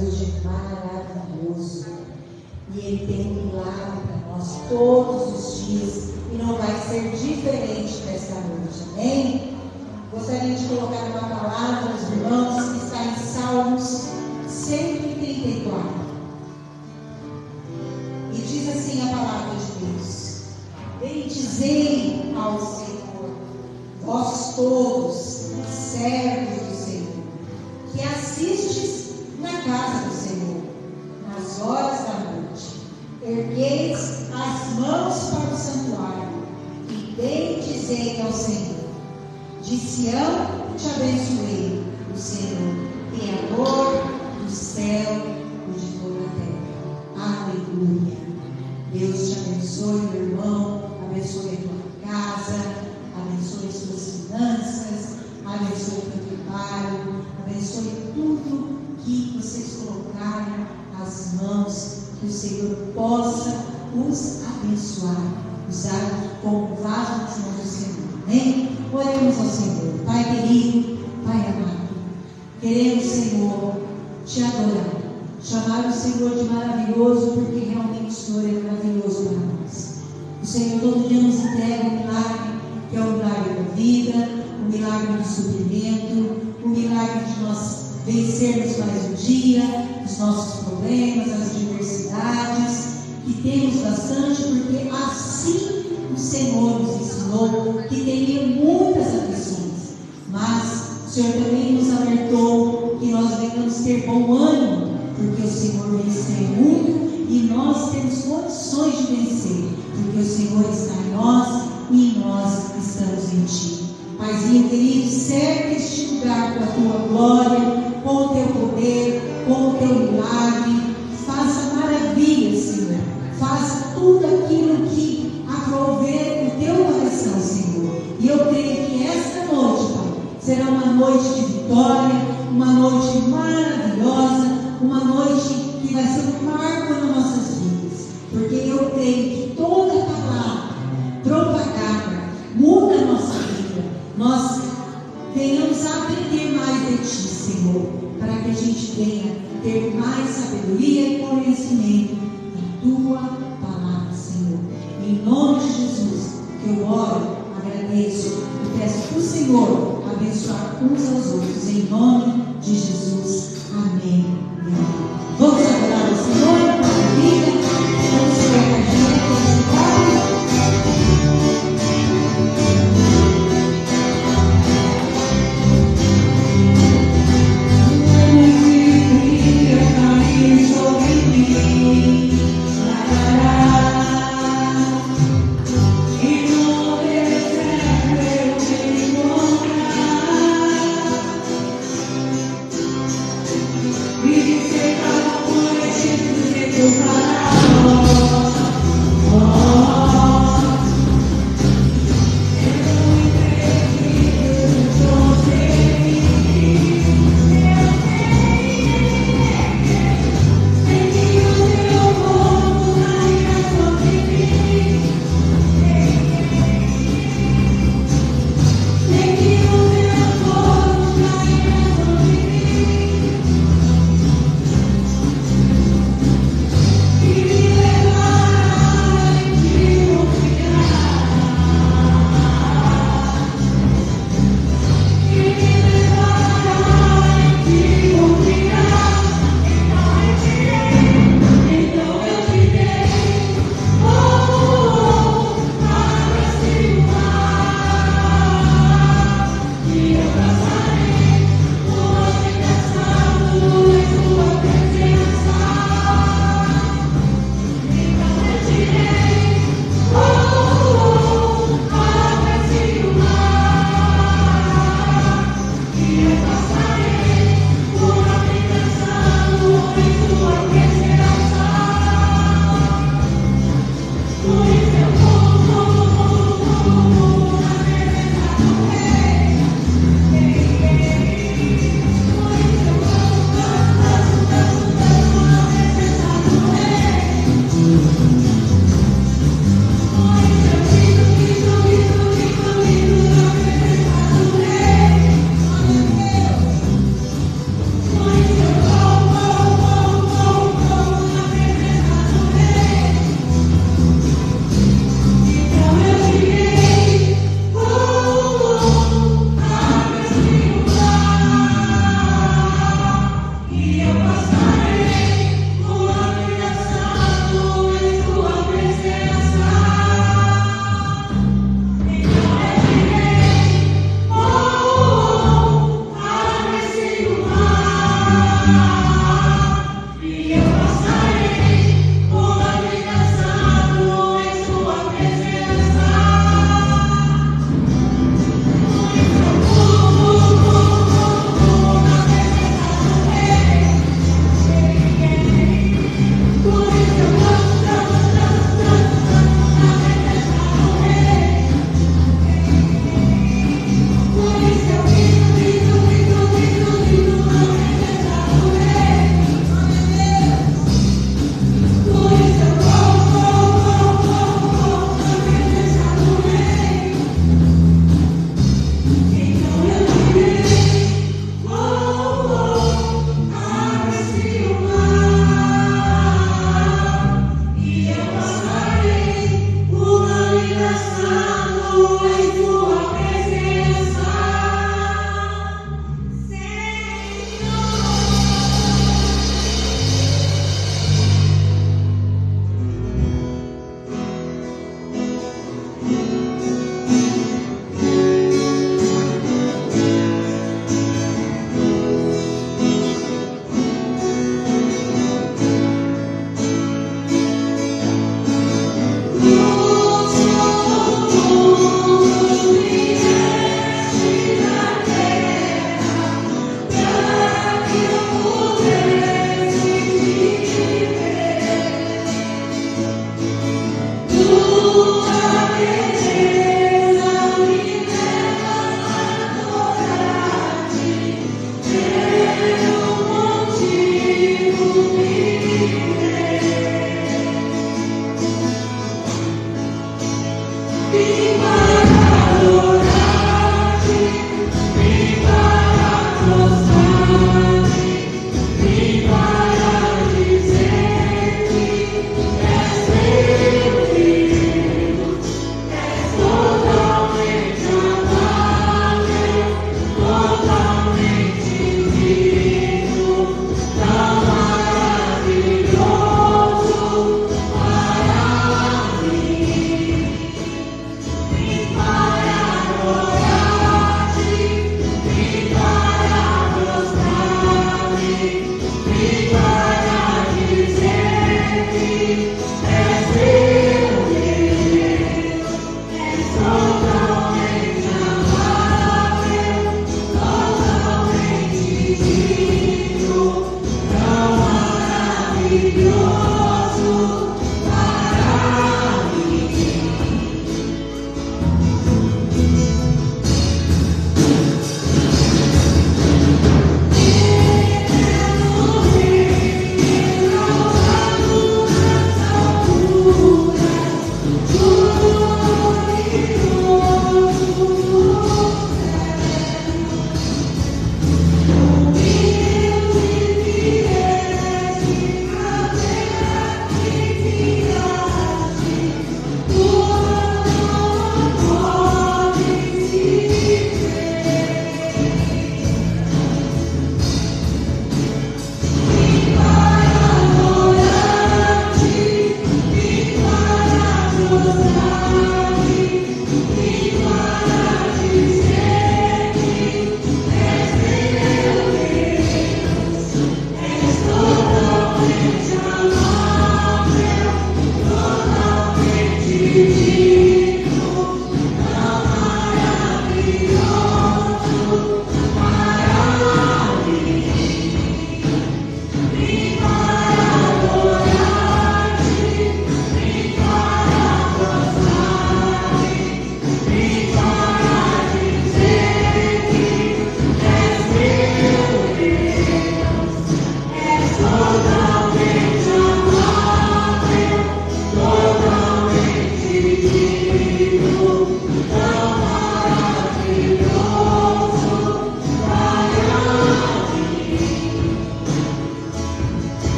Deus é maravilhoso. E Ele tem um milagre para nós todos os dias. E não vai ser diferente desta noite. Amém? Gostaria de colocar uma palavra aos irmãos que está em Salmos 134. E diz assim a palavra de Deus: bendizei ao Senhor, vós todos, servos do Senhor, que assistes na casa do Senhor, nas horas da noite. Ergueis as mãos para o santuário e bendizei ao Senhor. De Sião te abençoei, o Senhor, Criador do céu e de toda a terra. Aleluia. Deus te abençoe, meu irmão, abençoe a tua casa, abençoe as tuas finanças, abençoe o teu trabalho, abençoe tudo que vocês colocarem as mãos, que o Senhor possa os abençoar, usar como vaso nas mãos do Senhor. Amém? Oremos ao Senhor. Pai querido, Pai amado, queremos, Senhor, te adorar, chamar o Senhor de maravilhoso, porque realmente o Senhor é maravilhoso para nós. O Senhor todo dia nos entrega um milagre, que é o milagre da vida, o milagre do suprimento, o milagre de nós vencermos mais um dia, os nossos problemas, as adversidades, que temos bastante, porque assim o Senhor nos ensinou que teria muitas aflições, mas o Senhor também nos alertou que nós devemos ter bom ânimo, porque o Senhor venceu o mundo e nós temos condições de vencer, porque o Senhor está em nós e nós estamos em Ti. Paizinho querido, cerca este lugar com a Tua glória, com o Teu poder, com o Teu milagre. Faça maravilhas, Senhor. Faça tudo aquilo que aprouver o Teu coração, Senhor. E eu creio que esta noite, Pai, será uma noite de vitória, uma noite maravilhosa, uma noite que vai ser um marco nas nossas vidas. Porque eu creio que toda palavra propagada muda a nossa vida. Nós venhamos a aprender mais de Ti, Senhor, para que a gente venha ter mais sabedoria e conhecimento da Tua palavra, Senhor. Em nome de Jesus, que eu oro, agradeço e peço para o Senhor abençoar uns aos outros. Em nome de Jesus. Amém. Vamos adorar o Senhor na nossa vida. Vamos colocar a gente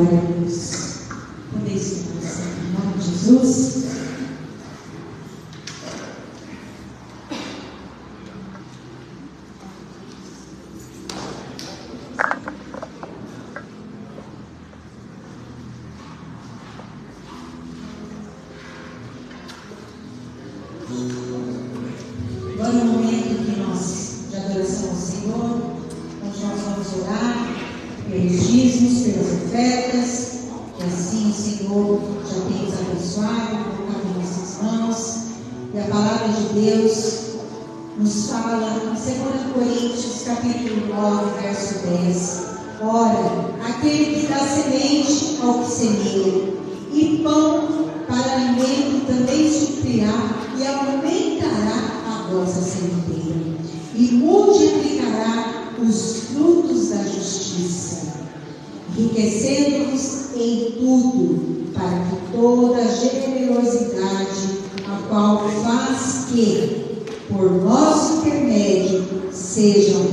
Glória a Deus. Podeis ficar em nome de Jesus. Agora é o momento que nós, de adoração ao Senhor, onde nós vamos orar pelos dízimos, pelas ofertas, que assim o Senhor já tem nos abençoado, colocado em nossas mãos. E a palavra de Deus nos fala em 2 Coríntios, capítulo 9, verso 10. Ora, aquele que dá semente ao que semeia, e pão para alimento também suprirá e aumentará a vossa sementeira, e multiplicará os frutos da justiça, enriquecendo-vos em tudo, para que toda generosidade, a qual faz que, por nosso intermédio, sejam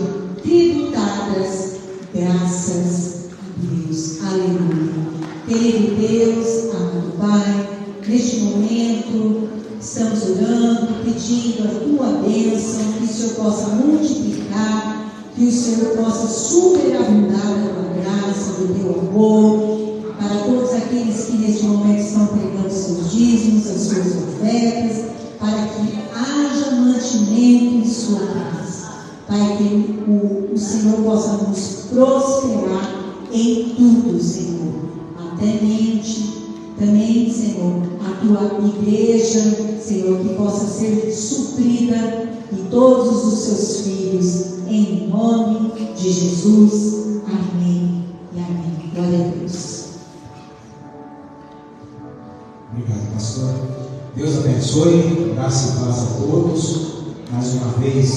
tributadas graças a Deus. Aleluia. Querido Deus, amado Pai, neste momento estamos orando, pedindo a tua bênção, que o Senhor possa multiplicar, que o Senhor possa superabundar a tua graça, do teu amor, para todos aqueles que neste momento estão pregando seus dízimos, as suas ofertas, para que haja mantimento em sua casa, para que o Senhor possa nos prosperar em tudo, Senhor. Também, Senhor, a tua igreja, Senhor, que possa ser suprida de todos os seus filhos, em nome de Jesus. Amém e amém. Glória a Deus. Obrigado, pastor. Deus abençoe, graça e paz a todos. Mais uma vez,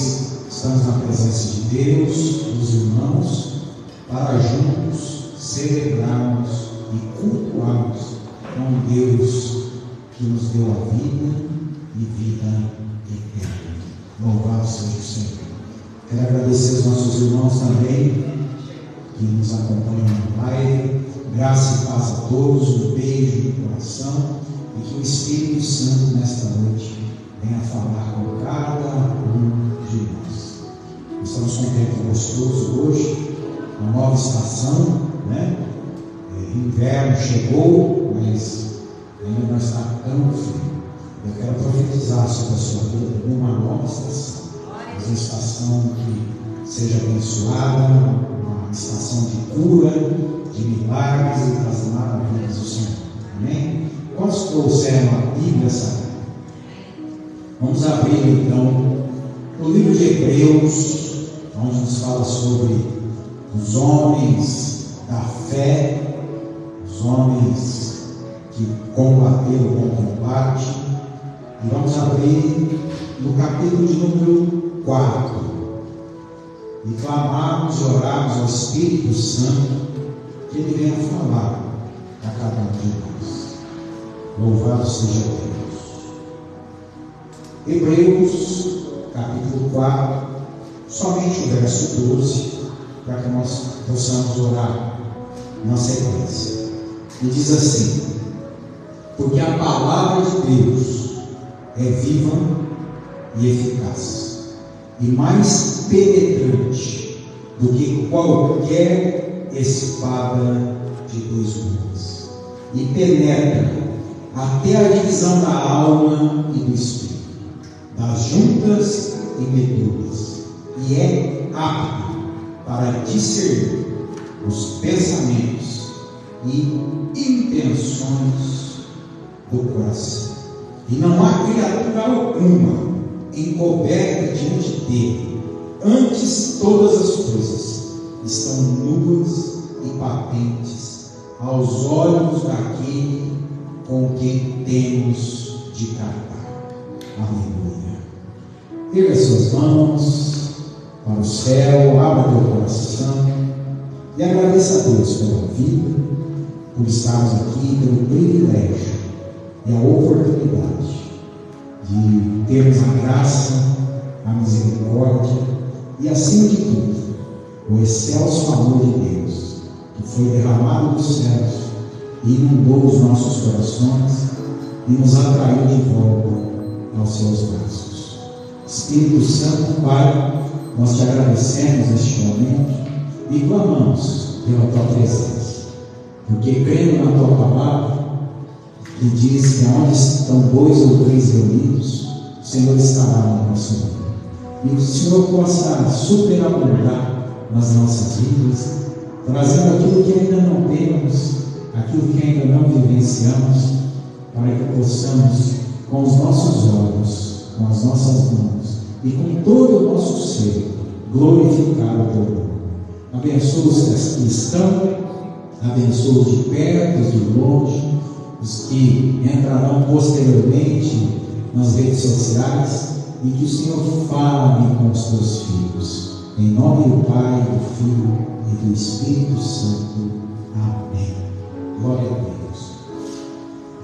estamos na presença de Deus, dos irmãos, para juntos celebrarmos e cultuarmos com Deus que nos deu a vida e vida eterna. Louvado seja o Senhor. Quero agradecer aos nossos irmãos também que nos acompanham no live. Graça e paz a todos, um beijo no coração, e que o Espírito Santo nesta noite venha falar com cada um de nós. Estamos com um tempo gostoso hoje, uma nova estação, né? Inverno chegou, mas ainda não está tão frio. Eu quero profetizar sobre a sua vida uma nova estação, uma estação que seja abençoada, uma estação de cura, de milagres e das maravilhas do Senhor. Amém? Quantos trouxeram a Bíblia Sagrada? Vamos abrir então o livro de Hebreus, onde nos fala sobre os homens da fé, os homens que combateram com combate. E vamos abrir no capítulo de número 4 e clamarmos e orarmos ao Espírito Santo que Ele venha falar a cada um de nós. Louvado seja Deus. Hebreus capítulo 4, somente o verso 12, para que nós possamos orar na sequência. E diz assim: porque a palavra de Deus é viva e eficaz, e mais penetrante do que qualquer espada de dois gumes, e penetra até a divisão da alma e do espírito, das juntas e medulas, e é apto para discernir os pensamentos e intenções do coração. E não há criatura alguma encoberta diante dele. Antes, todas as coisas estão nuas e patentes aos olhos daquele com quem temos de tratar. Aleluia. Erga suas mãos para o céu, abra teu coração e agradeça a Deus pela vida, por estarmos aqui, pelo privilégio e a oportunidade de termos a graça, a misericórdia e, acima de tudo, o excelso amor de Deus que foi derramado dos céus inundou os nossos corações e nos atraiu de volta aos seus braços. Espírito Santo, Pai, nós te agradecemos neste momento e clamamos pela tua presença, porque crendo na tua palavra, que diz que onde estão 2 ou 3 reunidos, o Senhor estará no nosso meio. E o Senhor possa superabundar nas nossas vidas, trazendo aquilo que ainda não temos, aquilo que ainda não vivenciamos, para que possamos, com os nossos olhos, com as nossas mãos e com todo o nosso ser, glorificar o teu nome. Abençoa os que estão, abençoa os de perto, os de longe, os que entrarão posteriormente nas redes sociais, e que o Senhor fale com os teus filhos. Em nome do Pai, do Filho e do Espírito Santo. Amém. Glória a Deus.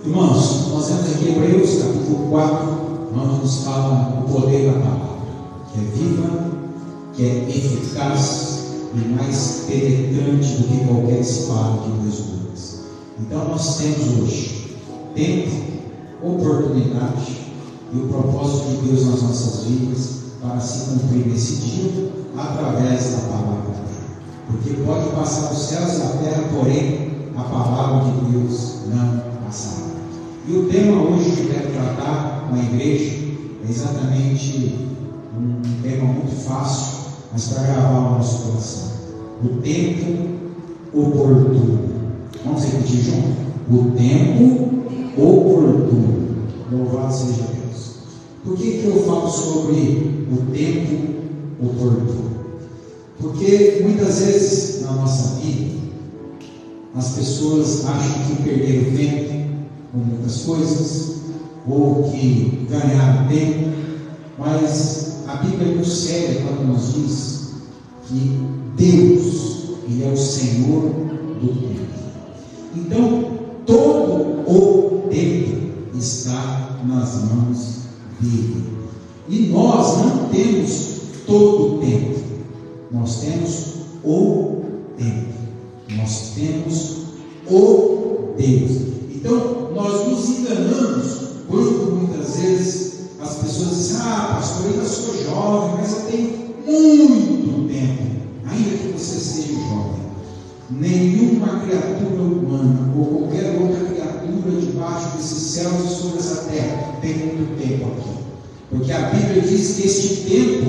Irmãos, nós vemos aqui Hebreus capítulo 4, onde nos fala o poder da palavra, que é viva, que é eficaz e mais penetrante do que qualquer espada de 2 gumes. Então nós temos hoje tempo, oportunidade e o propósito de Deus nas nossas vidas para se cumprir nesse dia através da palavra dele. Porque pode passar os céus e a terra, porém a palavra de Deus não passará. E o tema hoje que eu quero tratar com a igreja é exatamente um tema muito fácil, mas para gravar o nosso coração: o tempo oportuno. Vamos repetir junto? O tempo oportuno. Louvado seja Deus. Por que eu falo sobre o tempo oportuno? Porque muitas vezes na nossa vida as pessoas acham que perderam tempo com muitas coisas, ou que ganharam tempo, mas a Bíblia é muito séria quando nos diz que Deus, Ele é o Senhor do tempo. Então, todo o tempo está nas mãos dele. E nós não temos todo o tempo, nós temos o tempo, nós temos o Deus. Então, nós nos enganamos quando muitas vezes as pessoas dizem: pastor, eu ainda sou jovem, mas eu tenho muito tempo. Ainda que você seja jovem, nenhuma criatura humana ou qualquer outra criatura debaixo desses céus e sobre essa terra tem muito tempo aqui. Porque a Bíblia diz que este tempo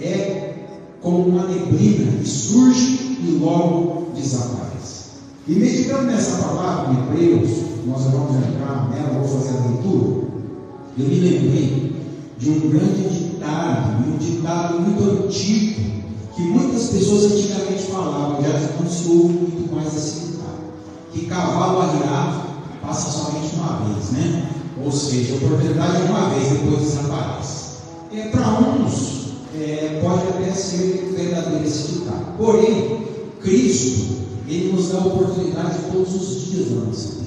é como uma neblina que surge e logo desaparece. E meditando nessa palavra em Hebreus, nós vamos entrar nela, vou fazer a leitura. Eu me lembrei de um grande ditado, um ditado muito antigo, que muitas pessoas antigamente falavam, já não se ouve muito mais esse ditado: que cavalo arriado passa somente uma vez, né? Ou seja, a oportunidade é uma vez, depois desaparece. Para uns, pode até ser verdadeiro esse ditado. Porém, Cristo, Ele nos dá a oportunidade todos os dias da nossa vida.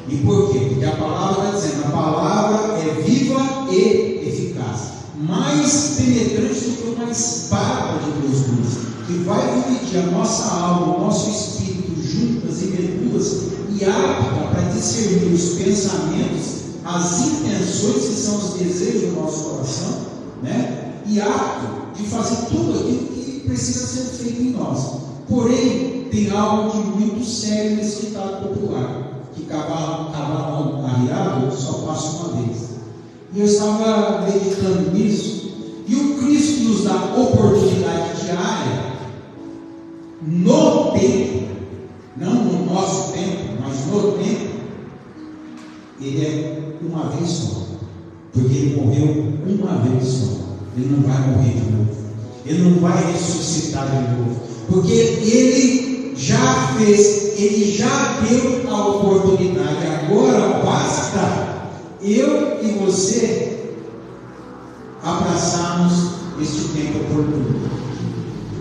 E por quê? Porque a palavra está dizendo: a palavra é viva e eficaz, mais penetrante do que uma espada de 2 gumes, que vai dividir a nossa alma, o nosso espírito, juntas e medulas, e apta para discernir os pensamentos, as intenções, que são os desejos do nosso coração, né? E apto de fazer tudo aquilo que precisa ser feito em nós. Porém, tem algo de muito sério nesse ditado popular: que cavalo arriado só passa uma vez. E eu estava meditando nisso, e o Cristo nos dá oportunidade diária no tempo, não no nosso tempo, mas no tempo. Ele é uma vez só, porque Ele morreu uma vez só. Ele não vai morrer de novo, Ele não vai ressuscitar de novo, porque Ele já fez, Ele já deu a oportunidade. Agora basta eu e você abraçarmos este tempo oportuno,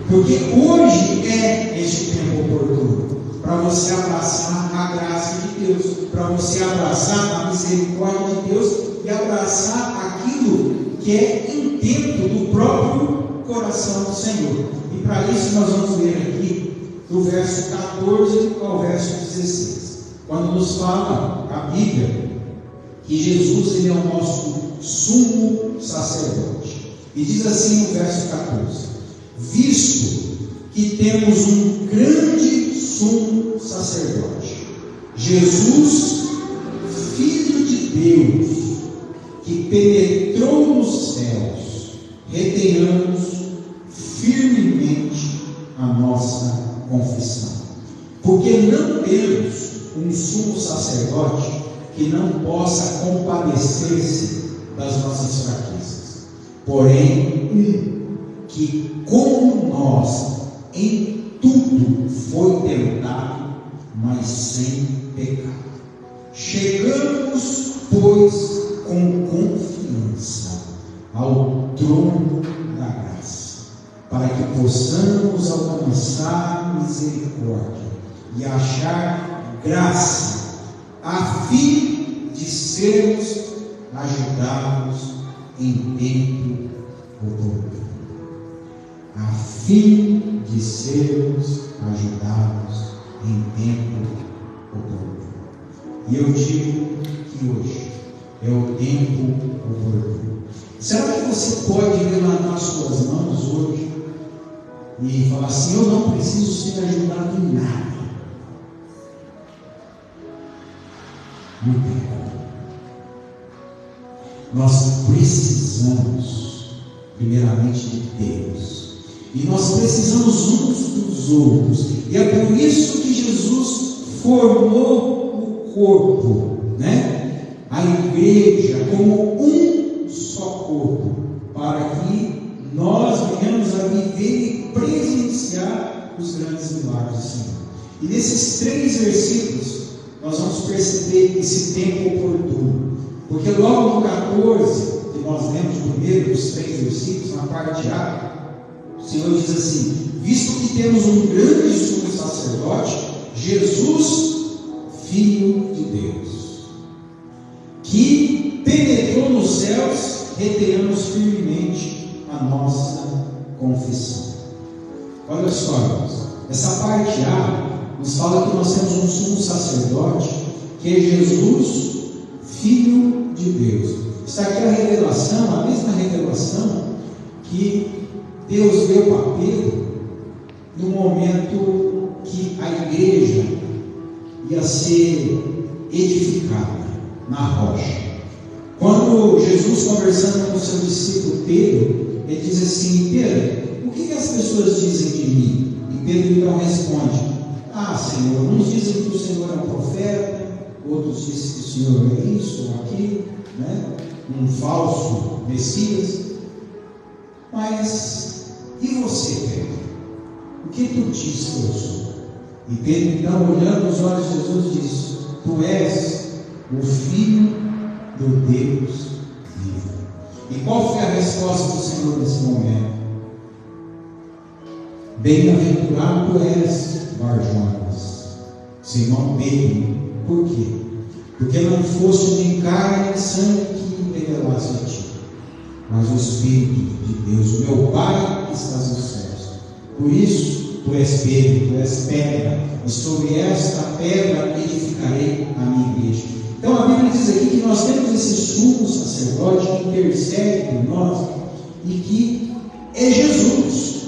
porque hoje é este tempo oportuno para você abraçar a graça de Deus, para você abraçar a misericórdia de Deus e abraçar aquilo que é intento do próprio coração do Senhor. E para isso nós vamos ler aqui do verso 14 ao verso 16. quando nos fala a Bíblia que Jesus ele é o nosso sumo sacerdote. E diz assim no verso 14: visto que temos um grande sumo sacerdote, Jesus, Filho de Deus, que penetrou nos céus, retenhamos firmemente a nossa confissão. Porque não temos um sumo sacerdote que não possa compadecer-se das nossas fraquezas, porém que como nós em tudo foi tentado, mas sem pecado. Chegamos, pois, com confiança ao trono da graça, para que possamos alcançar misericórdia e achar graça, a fim de sermos ajudados em tempo oportuno. A fim de sermos ajudados em tempo oportuno. E eu digo que hoje é o tempo oportuno. Será que você pode levantar suas mãos hoje e falar assim: eu não preciso ser ajudado em nada? Não tem como. Nós precisamos primeiramente de Deus, e nós precisamos uns dos outros, e é por isso que Jesus formou o corpo, né? A igreja como um só corpo, para que nós venhamos a viver e presenciar os grandes milagres do Senhor. E nesses 3 versículos nós vamos perceber esse tempo oportuno, porque logo no 14, que nós lemos primeiro dos 3 versículos, na parte A, o Senhor diz assim: visto que temos um grande sumo sacerdote, Jesus, Filho de Deus, que penetrou nos céus, retenhamos firmemente a nossa confissão. Olha só, irmãos, essa parte A nos fala que nós temos um sumo sacerdote, que é Jesus, Filho de Deus. Está aqui a revelação, a mesma revelação que Deus deu para Pedro no momento que a igreja ia ser edificada na rocha. Quando Jesus, conversando com o seu discípulo Pedro, ele diz assim: Pedro, o que as pessoas dizem de mim? E Pedro então responde: ah, Senhor, uns dizem que o Senhor é um profeta, outros dizem que o Senhor é isso ou aquilo, né? Um falso Messias. Mas e você, Pedro? O que tu diz que eu sou? E Pedro então, olhando nos olhos de Jesus, diz: tu és o Filho do Deus vivo. E qual foi a resposta do Senhor nesse momento? Bem-aventurado tu és, Bar-Jonas, Simão Pedro. Por quê? Porque não foste nem carne nem sangue que revelasse a ti, mas o Espírito de Deus, o meu Pai que estás nos céus. Por isso, tu és Pedro, tu és pedra, e sobre esta pedra edificarei a minha igreja. Então a Bíblia diz aqui que nós temos esse sumo sacerdote que intercede por nós, e que é Jesus,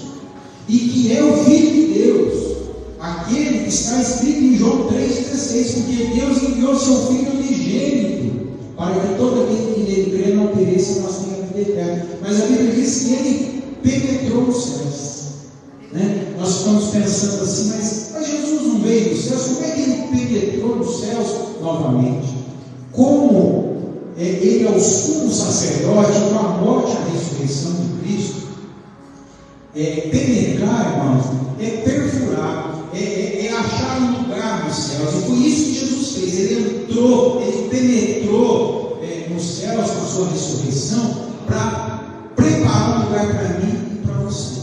e que é o Filho de Deus, aquele que está escrito em João 3,16, porque Deus enviou seu Filho unigênito, para que todo aquele que nele crê não pereça, mas tenha vida eterna. Mas a Bíblia diz que ele penetrou os céus, né? Nós ficamos pensando assim, mas Jesus não veio dos céus, como é que ele penetrou nos céus novamente? Como ele é o sumo sacerdote, com a morte e a ressurreição de Cristo, penetrar, irmãos, é perfurar, é achar um lugar nos céus. E foi isso que Jesus fez. Ele entrou, ele penetrou nos céus com a sua ressurreição, para preparar um lugar para mim e para você.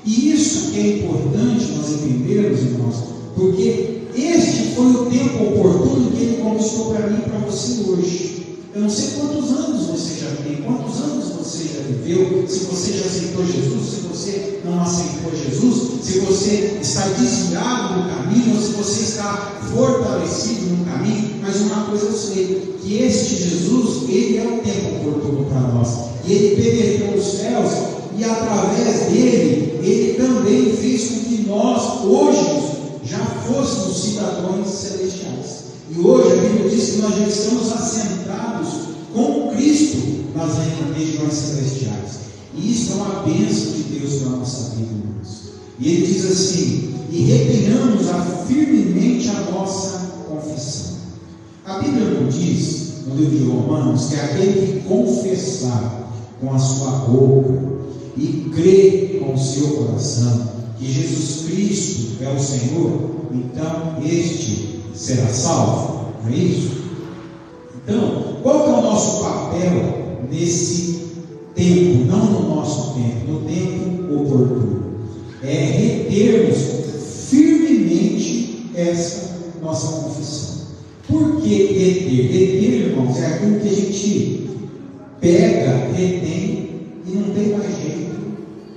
E isso que é importante nós entendermos, irmãos, porque este foi o tempo oportuno que ele conquistou para mim e para você hoje. Eu não sei quantos anos você já tem, quantos anos você já viveu, se você já aceitou Jesus, se você não aceitou Jesus, se você está desviado do caminho, ou se você está fortalecido no caminho. Mas uma coisa eu sei, que este Jesus, ele é o tempo oportuno para nós, e ele penetrou os céus, e através dele, ele também fez com que nós, hoje, já fôssemos cidadãos celestiais. E hoje a Bíblia diz que nós já estamos assentados com Cristo nas regiões celestiais. E isso é uma bênção de Deus para a nossa vida, irmãos. E ele diz assim: e retenhamos firmemente a nossa confissão. A Bíblia não diz, no livro de Romanos, que aquele que confessar com a sua boca e crer com o seu coração que Jesus Cristo é o Senhor, então este será salvo, não é isso? Então, qual que é o nosso papel nesse tempo, não no nosso tempo, no tempo oportuno? É retermos firmemente essa nossa confissão. Por que reter? Reter, irmãos, é aquilo que a gente pega, retém e não tem mais jeito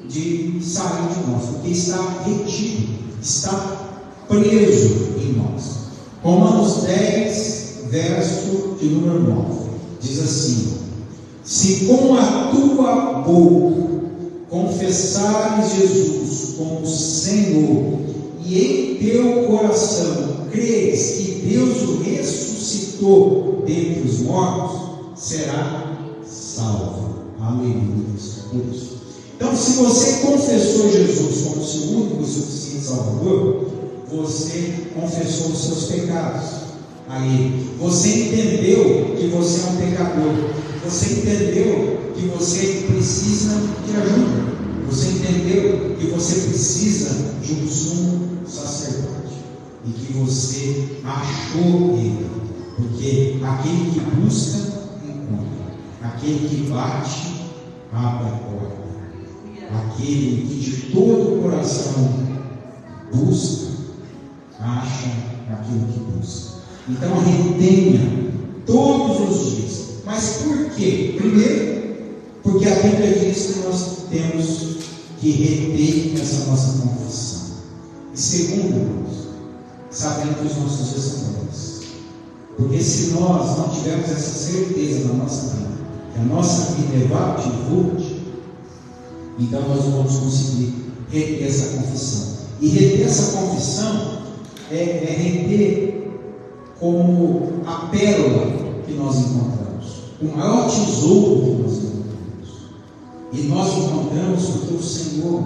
de sair de nós, porque está retido, está preso em nós. Romanos 10, verso de número 9, diz assim: se com a tua boca confessares Jesus como Senhor, e em teu coração creres que Deus o ressuscitou dentre os mortos, será salvo. Aleluia. Por isso. Então, se você confessou Jesus como seu único e suficiente Salvador, você confessou os seus pecados a Ele. Você entendeu que você é um pecador. Você entendeu que você precisa de ajuda. Você entendeu que você precisa de um sumo sacerdote. E que você achou Ele. Porque aquele que busca, encontra. Aquele que bate, abre a porta. Aquele que de todo o coração busca, acha aquilo que busca. Então retenha todos os dias. Mas por quê? Primeiro, porque a Bíblia diz que nós temos que reter essa nossa confissão. E segundo, irmãos, sabendo que os nossos dias são breves. Porque se nós não tivermos essa certeza na nossa vida, que a nossa vida é vapt-vupt, então nós não vamos conseguir reter essa confissão. E reter essa confissão é reter como a pérola que nós encontramos, o maior tesouro que nós encontramos. E nós encontramos porque o Senhor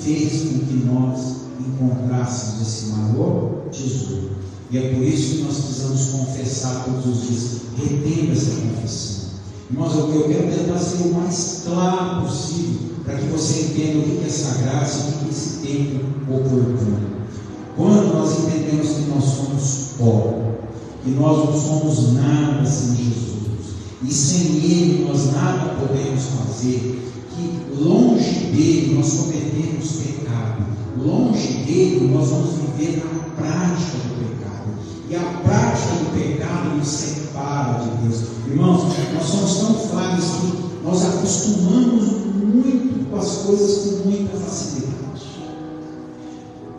fez com que nós encontrássemos esse maior tesouro. E é por isso que nós precisamos confessar todos os dias, retendo essa confissão. Irmãos, eu quero tentar ser o mais claro possível, para que você entenda o que é essa graça, o que é esse tempo oportuno. Quando nós entendemos que nós somos pó, que nós não somos nada sem Jesus, e sem Ele nós nada podemos fazer, que longe dele nós cometemos pecado, longe dele nós vamos viver na prática do pecado, e a prática do pecado nos separa de Deus. Irmãos, nós somos tão falhos que nós acostumamos muito com as coisas com muita facilidade.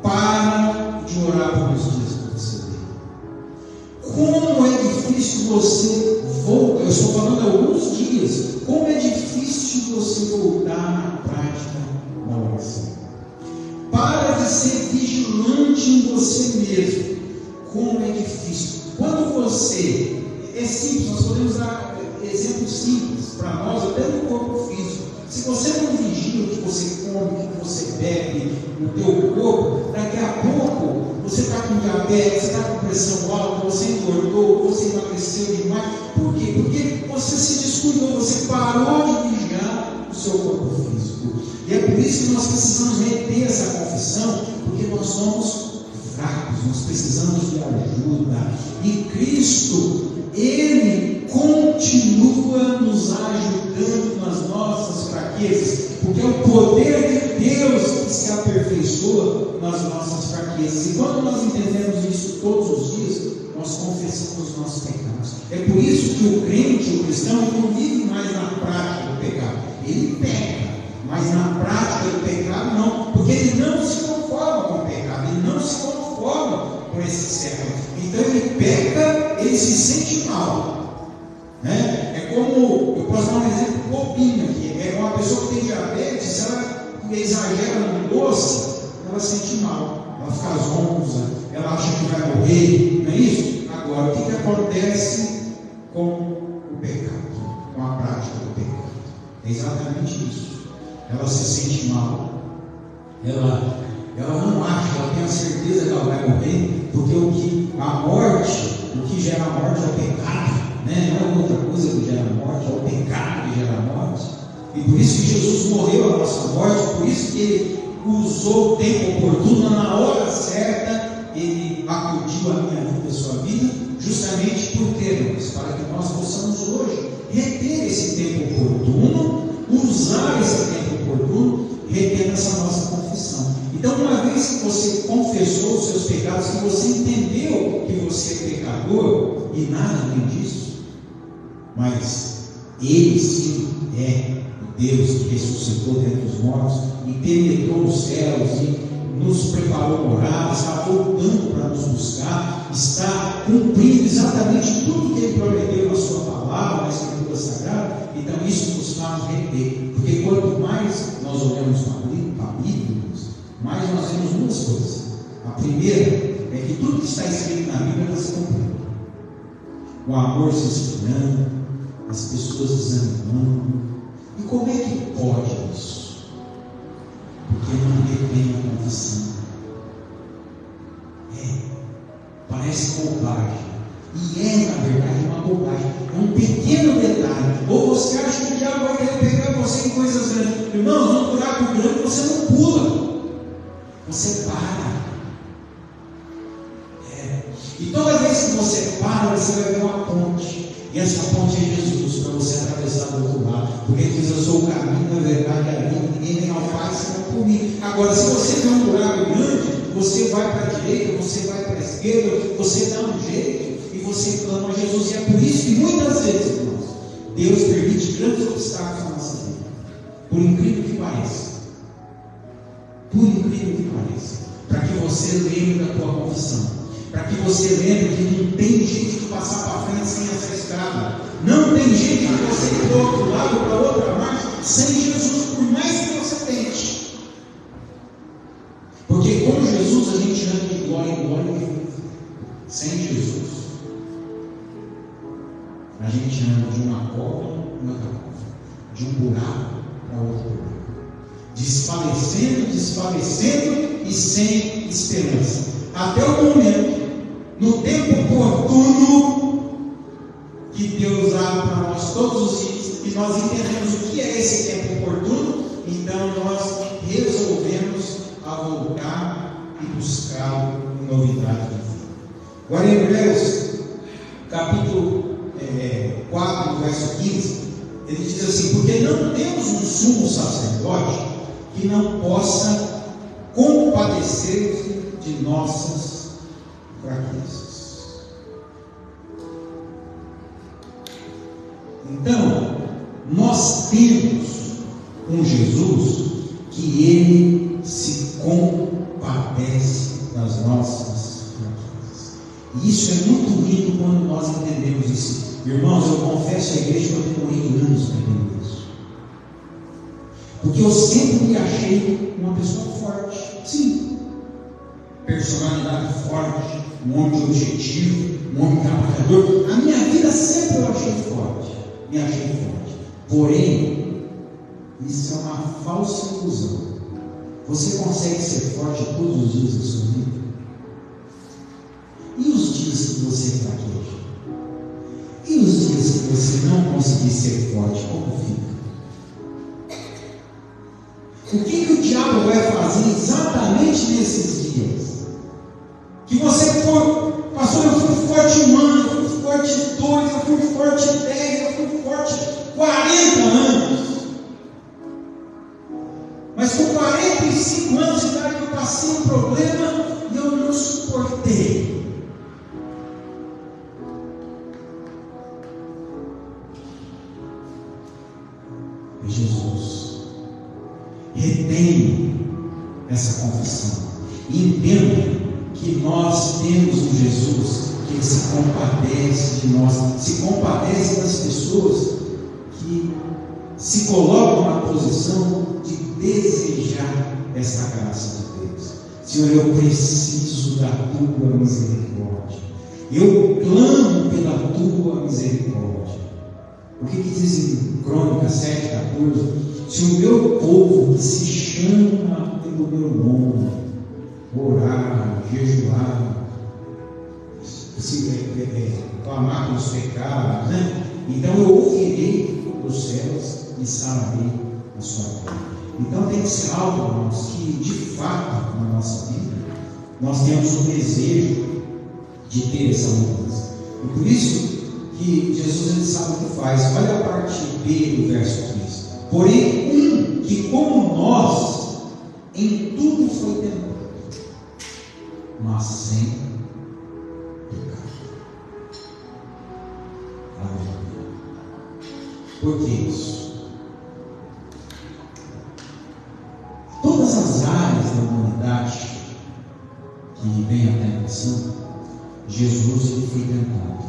Para de orar por os dias que você tem. Como é difícil você voltar, eu estou falando de alguns dias, como é difícil você voltar na prática da oração. Para de ser vigilante em você mesmo. Como é difícil. Quando você, é simples, nós podemos dar exemplos simples para nós, até no corpo físico. Se você não vigia o que você come, o que você bebe no teu corpo, daqui a pouco você está com diabetes, você está com pressão alta, você engordou, você emagreceu demais. Por quê? Porque você se descuidou, você parou de vigiar o seu corpo físico. E é por isso que nós precisamos reter essa confissão, porque nós somos fracos, nós precisamos de ajuda. E Cristo, Ele continua nos ajudando nas nossas fraquezas, porque é o poder de Deus que se aperfeiçoa nas nossas fraquezas. E quando nós entendemos isso todos os dias, nós confessamos os nossos pecados. É por isso que o crente, o cristão, não vive mais na prática do pecado. Ele peca, mas na prática do pecado não, porque ele não se conforma com o pecado, ele não se conforma com esse século. Então ele peca, ele se sente mal, né? É como, eu posso dar um exemplo bobinho aqui, é uma pessoa que tem diabetes, se ela exagera no doce, ela sente mal, ela fica zonza, ela acha que vai morrer, não é isso? Agora, o que acontece com o pecado, com a prática do pecado? É exatamente isso. Ela se sente mal, ela não acha, ela tem a certeza que ela vai morrer, porque o que gera a morte é o pecado, né? Não é outra coisa que gera a morte, é o pecado que gera a morte. E por isso que Jesus morreu a nossa morte, por isso que Ele usou o tempo oportuno, na hora certa, Ele acudiu a minha vida, a sua vida, justamente por termos, para que nós possamos hoje reter esse tempo oportuno, usar esse tempo oportuno, retendo essa nossa confissão. Então, uma vez que você confessou os seus pecados, que você entendeu que você é pecador, e nada além disso, mas Ele sim é o Deus que ressuscitou dentre os mortos e penetrou os céus e nos preparou morada, está voltando para nos buscar, está cumprindo exatamente tudo que Ele prometeu na sua palavra, na Escritura Sagrada. Então isso nos faz reter, porque quanto mais nós olhamos para a Bíblia, mais nós vemos duas coisas. A primeira é que tudo que está escrito na Bíblia está se cumprindo. O amor se esfriando, as pessoas desanimando. E como é que pode isso? Porque não detém a confissão. Parece bobagem. E é, na verdade, uma bobagem. É um pequeno detalhe. Ou você acha que o diabo vai querer pegar você em coisas grandes. Irmãos, num buraco grande você não pula. Você para. E toda vez que você para, você vai ver uma ponte. E essa ponte é Jesus, para você atravessar do outro lado. Porque Ele diz: eu sou o caminho, a verdade e a vida. Ninguém vem ao Pai senão por mim. Agora, se você vê um buraco grande, você vai para a direita, você vai para a esquerda, você dá um jeito e você clama a Jesus. E é por isso que muitas vezes, irmãos, Deus permite grandes obstáculos na nossa vida. Por incrível que pareça. Por incrível que pareça. Para que você lembre da tua confissão. Para que você lembre que não tem jeito de passar para frente sem essa estrada. Não tem jeito de você ir para o outro lado, para outra margem, sem Jesus, por mais que você tente. Porque com Jesus a gente anda de glória em glória. Sem Jesus, a gente anda de uma cova para outra cova, de um buraco para outro buraco, desfalecendo e sem esperança. Até o momento, no tempo oportuno, que Deus abre para nós todos os dias, e nós entendemos o que é esse tempo oportuno, então nós resolvemos a voltar e buscá-lo em novidade de vida. Agora em Hebreus, capítulo 4, verso 15, ele diz assim: porque não temos um sumo sacerdote que não possa compadecer-se de nossas fraquezas. Então, nós temos um Jesus que Ele se compadece das nossas fraquezas. E isso é muito lindo quando nós entendemos isso. Irmãos, eu confesso à igreja que eu demorei anos para entender isso. Porque eu sempre me achei uma pessoa forte. Sim. Personalidade forte, um homem de objetivo, um homem trabalhador. A minha vida sempre eu achei forte, me achei forte. Porém, isso é uma falsa ilusão. Você consegue ser forte todos os dias da sua vida? E os dias que você fraqueja? E os dias que você não conseguir ser forte, como fica? O que o diabo vai fazer exatamente nesses dias? Que você for, pastor, eu fui forte 1 ano, eu fui forte 2, eu fui forte 10, eu fui forte 40 anos. Mas com 45 anos de idade eu passei um problema é Jesus. Retenha essa confissão e entenda que nós temos um Jesus que Ele se compadece de nós, se compadece das pessoas que se colocam na posição de desejar essa graça de Deus. Senhor, eu preciso da Tua misericórdia, eu clamo pela Tua misericórdia. O que diz em Crônicas 7,14? Se o meu povo que se chama pelo meu nome orar, jejuar, clamar pelos pecados, né? Então eu ouvirei dos céus e sararei a sua terra. Então tem que ser algo, irmãos, que de fato na nossa vida nós temos o desejo de ter essa mudança. E por isso que Jesus ele sabe o que faz. Olha a parte B do verso 15. Porém, que como nós em tudo foi tentado, mas sem pecado. Aleluia. Por que isso? Todas as áreas da humanidade que vem a tentação, Jesus ele foi tentado.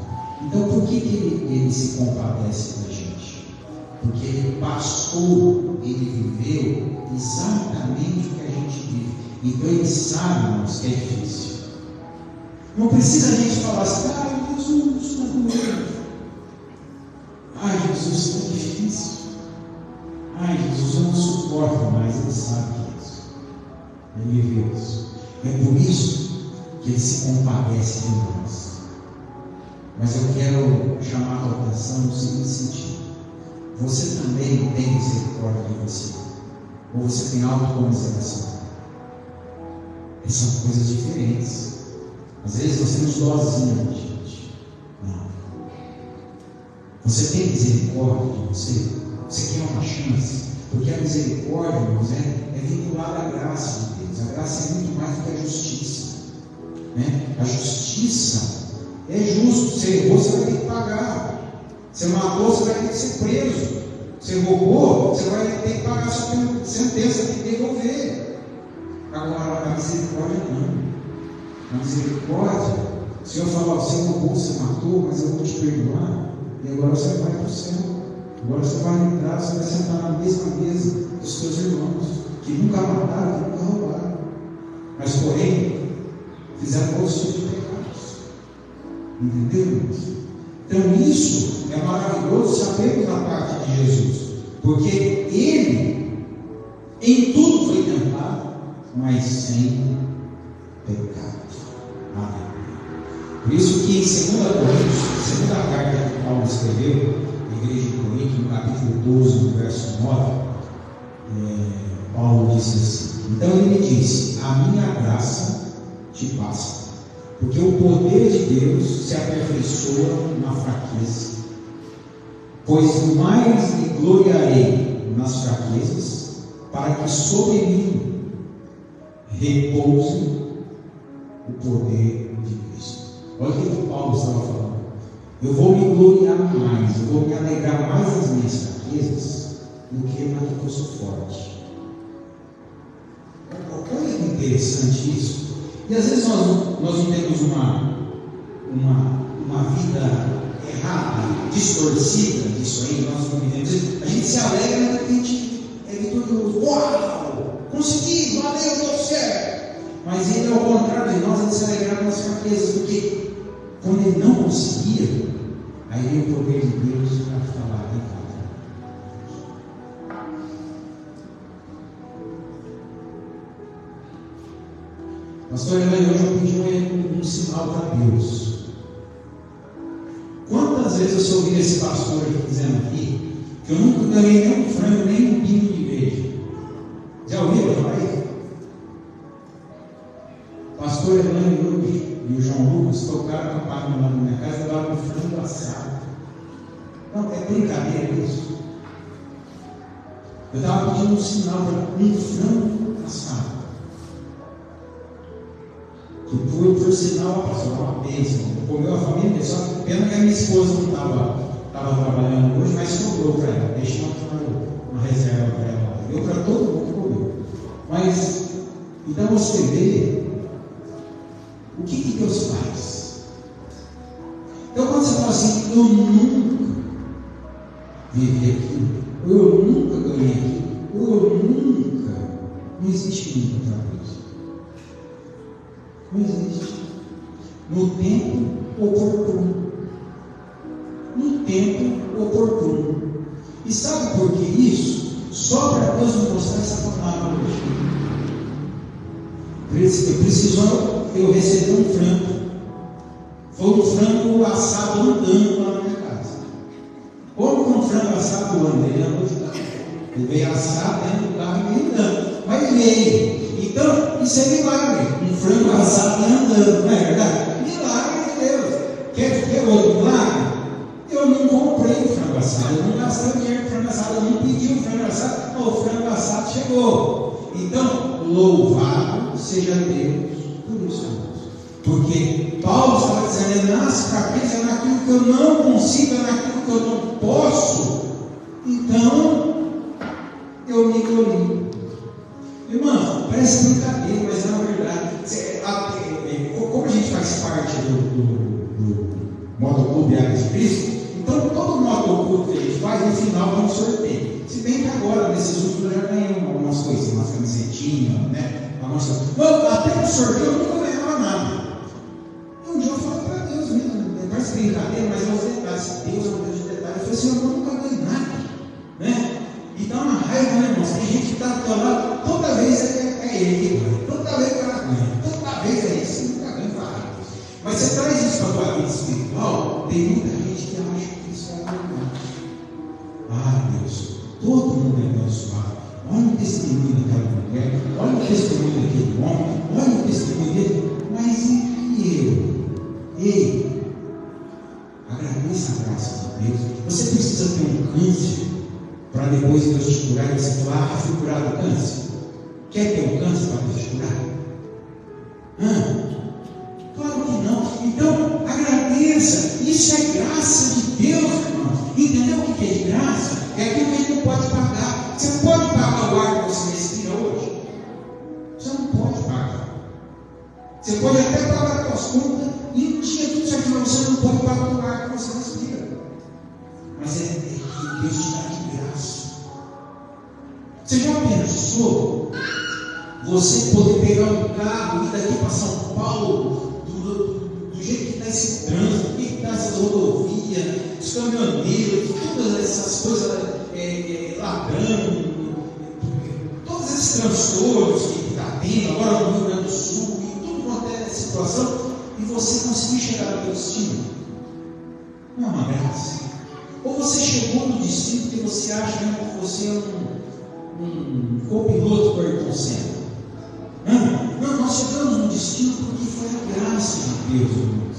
Então por que ele se compadece da gente? Porque ele passou, ele viveu exatamente o que a gente vive. Então ele sabe, irmãos, que é difícil. Não precisa a gente falar assim: ai, Jesus, está doendo. Ai, Jesus, está difícil. Ai, Jesus, eu não suporto mais. Ele sabe que é isso. Ele viveu isso. É por isso que ele se compadece de nós. Mas eu quero chamar a tua atenção no seguinte sentido: você também tem misericórdia de você? Ou você tem autocomiseração? São coisas diferentes. Às vezes nós temos dosinha, gente. Não. Você tem misericórdia de você? Você quer uma chance? Porque a misericórdia, irmãos, é vinculada à graça de Deus. A graça é muito mais do que a justiça, né? A justiça é justo. Você errou, você vai ter que pagar. Você matou, você vai ter que ser preso. Você roubou, você vai ter que pagar a sua sentença, tem que devolver. Agora, a misericórdia não. A misericórdia, o Senhor fala: você roubou, você matou, mas eu vou te perdoar. E agora você vai para o céu. Agora você vai entrar, você vai sentar na mesma mesa dos seus irmãos, que nunca mataram, que nunca roubaram, mas porém fizeram outros tipos de pecados. Entendeu, irmãos? Então isso é maravilhoso sabermos da parte de Jesus, porque Ele em tudo foi tentado, mas sem pecado. Amém. Por isso que em 2 Coríntios, segunda carta que Paulo escreveu à igreja de Corinto, no capítulo 12, no verso 9, Paulo disse assim: então ele me disse: a minha graça te basta, porque o poder de Deus se aperfeiçoa na fraqueza. Pois mais me gloriarei nas fraquezas, para que sobre mim repouse o poder de Cristo. Olha o que Paulo estava falando. Eu vou me gloriar mais, eu vou me alegrar mais das minhas fraquezas do que na que eu sou forte. Olha que interessante isso. E às vezes nós não temos uma vida errada, distorcida disso aí, nós não vivemos. A gente se alegra porque a gente é vitorioso. Uau! Consegui, valeu, deu certo. Mas ele, ao contrário de nós, ele se alegrava nas fraquezas, porque quando ele não conseguia, aí veio o poder de Deus para falar: vem cá. Pastor Elaine, hoje eu pedi um sinal para Deus. Quantas vezes eu ouvi esse pastor aqui dizendo aqui que eu nunca ganhei nem um frango, nem um pingo de igreja? Já ouviram falar isso? Pastor Elaine hoje e o João Lucas tocaram a página lá na minha casa e davam um frango assado. Não, é brincadeira isso. Eu estava pedindo um sinal para um frango assado. Que por sinal, pastor, uma bênção. Comeu a família, só pena que a minha esposa não estava estava trabalhando hoje, mas sobrou para ela. Deixei uma reserva para ela. Deu para todo mundo que comeu. Mas, então você vê o que Deus faz. Então quando você fala assim, eu nunca vivi aquilo, ou eu nunca ganhei aquilo, ou eu nunca, não existe nunca outra coisa. Não existe. No tempo oportuno. No tempo oportuno. E sabe por que isso? Só para Deus nos mostrar essa palavra hoje. Precisou eu receber um frango. Foi um frango assado andando lá na minha casa. Como que um frango assado anda? Ele andou de carro. Ele veio assado dentro do carro e veio andando. Mas veio. Então, isso é milagre. Um frango assado andando, não é verdade? Milagre de Deus. Quer outro milagre? Eu não comprei o frango assado, eu não gastei dinheiro com frango assado, eu não pedi o frango assado, mas o frango assado chegou. Então, louvado seja Deus por isso. Porque Paulo estava dizendo, é nas fraquezas, é naquilo que eu não consigo, é naquilo que eu não posso. Então, eu me glório. Irmão, parece brincadeira, mas é uma verdade. Como a gente faz parte do motoclube Águas de Cristo, então todo motoclube que a gente faz, no final é um sorteio. Se bem que agora, nesses últimos, eu já ganhei algumas coisas, umas camisetinhas, né? Até no sorteio eu nunca ganhava nada. E um dia eu falo para Deus mesmo, parece brincadeira, mas é os detalhes. Deus é um Deus de detalhes. Eu falei assim, eu nunca ganhei nada, né? E dá uma raiva, né, irmãos? Tem gente que está do teu lado, toda vez é ele que ganha, toda vez que ela ganha, toda vez é isso, nunca ganha nada. Mas você traz isso para a tua vida espiritual, tem muita gente que acha que isso é verdade. Ah, Deus, todo mundo é abençoado. Olha o testemunho daquela mulher, olha o testemunho daquele homem, olha o testemunho dele, mas e eu? Ei, agradeça a graça de Deus. Você precisa ter um câncer para depois Deus te curar e você falar, ah, fui curado do câncer. Quer ter um câncer para Deus te curar? Claro que não. Então, agradeça. Isso é graça de Deus, irmão. Entendeu o que é de graça? É aquilo que a gente não pode pagar. Você pode pagar o ar que você respira hoje? Você não pode pagar. Você pode até pagar as suas contas e um dia tudo certinho, mas você não pode pagar o ar que você respira. Mas é que Deus te dá de graça. Você já pensou você poder pegar um carro e ir daqui para São Paulo do jeito que está esse trânsito, do que está essa rodovia, os caminhoneiros, todas essas coisas, ladrão, todos esses transtornos que está tendo agora no Rio Grande do Sul, e tudo quanto é situação, e você conseguir chegar ao seu destino? Não é uma graça? Ou você chegou no destino que você acha que você é um copiloto do Ayrton Senna? Não, nós chegamos no destino porque foi a graça de Deus, irmãos.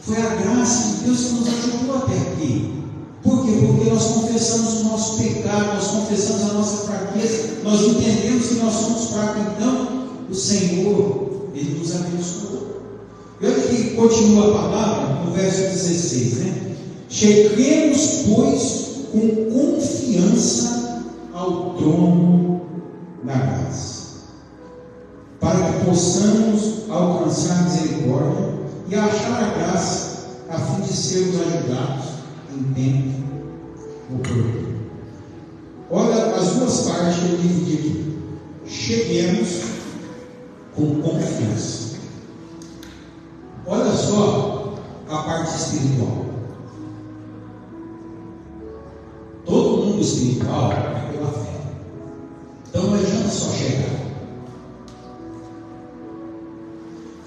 Foi a graça de Deus que nos ajudou até aqui. Por quê? Porque nós confessamos o nosso pecado, nós confessamos a nossa fraqueza, nós entendemos que nós somos fracos, então o Senhor, Ele nos abençoou. E olha que continua a palavra no verso 16, né? Cheguemos, pois, com confiança ao trono da graça, para que possamos alcançar misericórdia e achar a graça, a fim de sermos ajudados em tempo oportuno. Olha as duas partes que eu dividi aqui. Cheguemos com confiança. Olha só a parte espiritual. Todo mundo espiritual é pela fé. Então não adianta só chegar.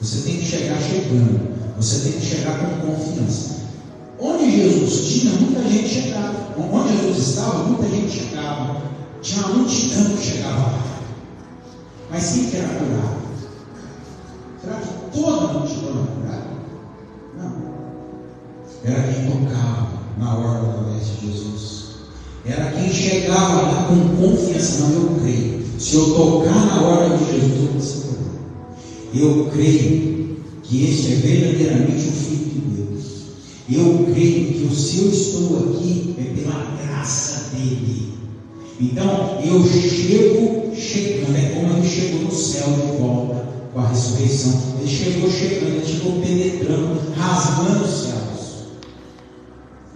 Você tem que chegar chegando. Você tem que chegar com confiança. Onde Jesus tinha, muita gente chegava. Onde Jesus estava, muita gente chegava. Tinha uma multidão que chegava lá. Mas quem que era curado? Será que toda a multidão era curada? Não. Era quem tocava na orla da veste de Jesus. Era quem chegava lá com confiança. Não, eu creio. Se eu tocar na orla de Jesus, eu vou ser curado. Eu creio que este é verdadeiramente o Filho de Deus. Eu creio que se eu estou aqui é pela graça dele. Então eu chegando, é como ele chegou no céu de volta com a ressurreição. Ele chegou chegando, ele chegou penetrando, rasgando os céus.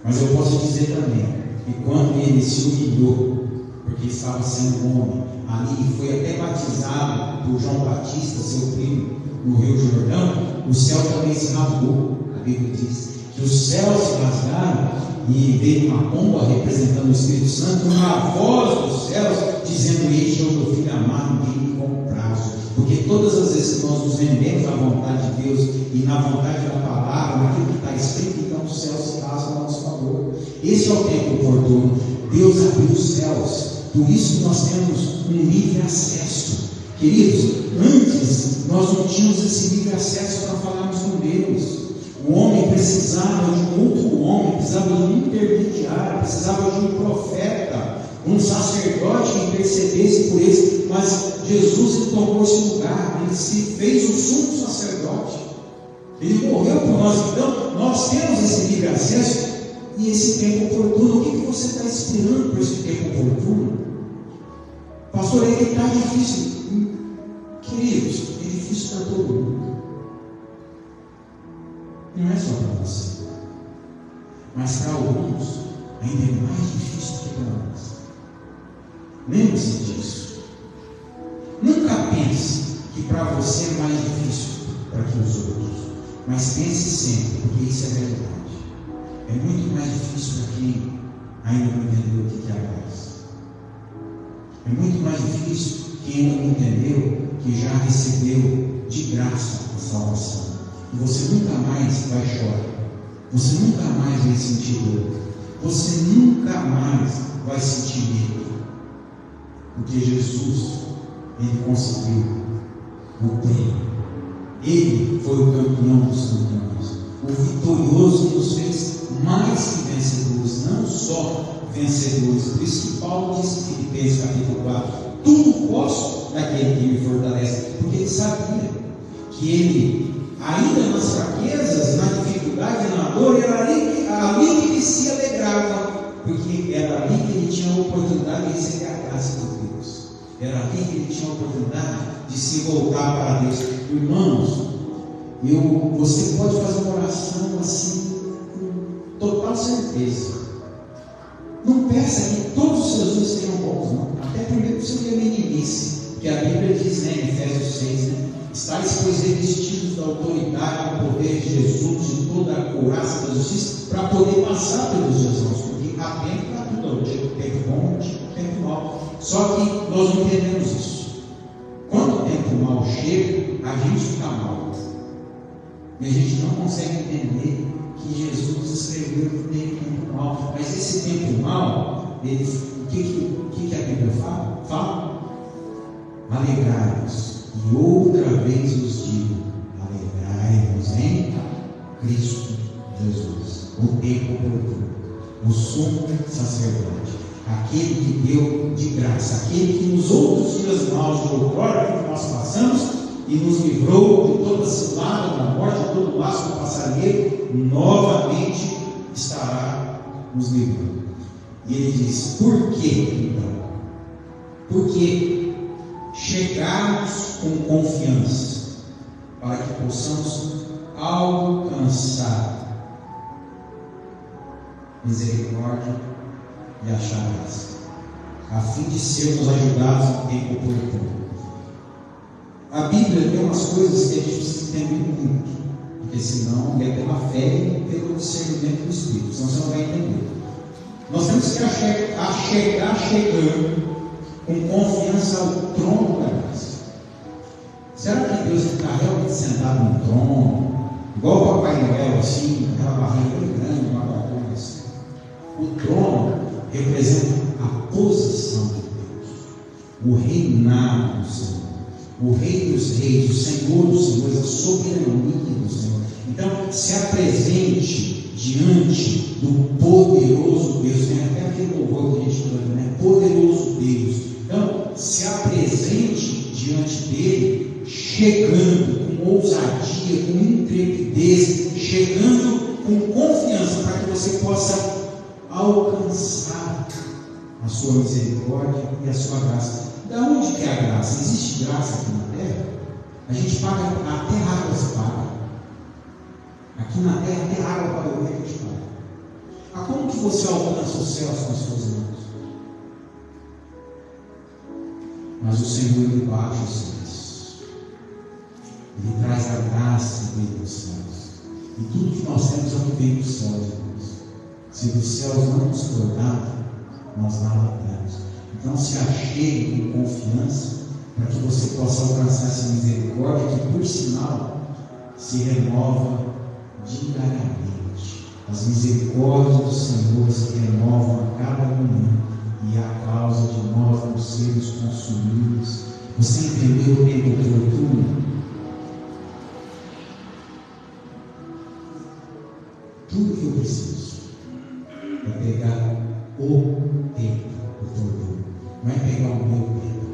Mas eu posso dizer também que quando ele se humilhou, porque estava sendo homem, ali foi até batizado por João Batista, seu primo, no Rio Jordão, o céu também se rasgou. A Bíblia diz que os céus se rasgaram e veio uma pomba representando o Espírito Santo, uma voz dos céus dizendo: este é o meu filho amado, em quem me comprazo. Porque todas as vezes que nós nos rendemos à vontade de Deus e na vontade da palavra, naquilo que está escrito, então os céus se rasgam a nosso favor. Esse é o tempo oportuno. Deus abriu os céus, por isso nós temos um livre acesso. Queridos, antes nós não tínhamos esse livre acesso para falarmos com Deus. O homem precisava de um outro homem, precisava de um intermediário, precisava de um profeta, um sacerdote que intercedesse por eles. Mas Jesus, ele tomou esse lugar, ele se fez o sumo sacerdote, ele morreu por nós. Então nós temos esse livre acesso e esse tempo oportuno. O que você está esperando por esse tempo oportuno? Pastor, é que está difícil. Queridos, é difícil para todo mundo. Não é só para você, mas para alguns ainda é mais difícil que para nós. Lembre-se disso. Nunca pense que para você é mais difícil para que os outros, mas pense sempre, porque isso é verdade. É muito mais difícil para quem ainda não entendeu o que é a graça. É muito mais difícil quem ainda não entendeu que já recebeu de graça a salvação. E você nunca mais vai chorar, você nunca mais vai sentir dor, você nunca mais vai sentir medo, porque Jesus, ele conseguiu o prêmio. Ele foi o campeão dos campeões, o vitorioso que nos fez mais que vencedores, não só vencedores. Por isso que Paulo disse em Filipenses capítulo 4: tudo posso naquele que me fortalece, porque ele sabia que ele, ainda nas fraquezas, na dificuldade, na dor, era ali que ele se alegrava, porque era ali que ele tinha a oportunidade de receber a graça de Deus, era ali que ele tinha a oportunidade de se voltar para Deus. Irmãos, você pode fazer uma oração assim, com total certeza. Não peça que todos os seus dias sejam bons, não. Até primeiro você tem meninice, que a Bíblia diz, em Efésios 6, estáis, pois, revestidos da autoridade, do poder de Jesus, de toda a couraça da justiça, para poder passar pelos dias maus, porque há tempo para tudo, tempo bom, tempo mau. Só que nós não entendemos isso. Quando o tempo mau chega, a gente fica mal, e a gente não consegue entender que Jesus escreveu que tem tempo mau. Mas esse tempo mau, o que a Bíblia fala? Alegrai-vos. E outra vez vos digo: alegrai-vos em Cristo Jesus. O tempo oportuno, o sumo sacerdote, aquele que deu de graça, aquele que nos outros dias maus de outrora que nós passamos e nos livrou de toda cilada da morte, de todo laço do passarinheiro, novamente estará nos livrando. E ele diz: por que então? Porque chegarmos com confiança, para que possamos alcançar misericórdia e achar graça, a fim de sermos ajudados no tempo oportuno. A Bíblia tem umas coisas que a gente precisa entender muito, porque senão é pela fé e pelo discernimento do Espírito, senão você não vai entender. Nós temos que chegar chegando com confiança ao trono da graça. Será que Deus está realmente sentado no trono, igual o Papai Noel, assim, aquela barriga bem grande, uma barriga assim? O trono representa a posição de Deus, o reinado do Senhor, o Rei dos Reis, o Senhor dos Senhores, a soberania do Senhor. Então, se apresente diante do poderoso Deus. Tem até aquele louvor que a gente canta, né? Poderoso Deus. Então, se apresente diante dele, chegando com ousadia, com intrepidez, chegando com confiança. você possa alcançar a sua misericórdia e a sua graça. Da onde que é a graça? Existe graça aqui na terra? A gente paga, até água se paga. Aqui na terra, até água para beber a gente paga. Ah, como que você alcança os céus com as suas mãos? Mas o Senhor, Ele baixa os céus. Ele traz a graça dele dos céus. E tudo que nós temos é o que vem dos céus, irmãos. Se dos céus não nos for dado, nós nada temos. Então se achegue com confiança para que você possa alcançar essa misericórdia que, por sinal, se renova diariamente. As misericórdias do Senhor se renovam a cada manhã, e a causa de nós não sermos consumidos. Você entendeu o tempo oportuno? Tudo que eu preciso é pegar o tempo oportuno, não é pegar o meu tempo,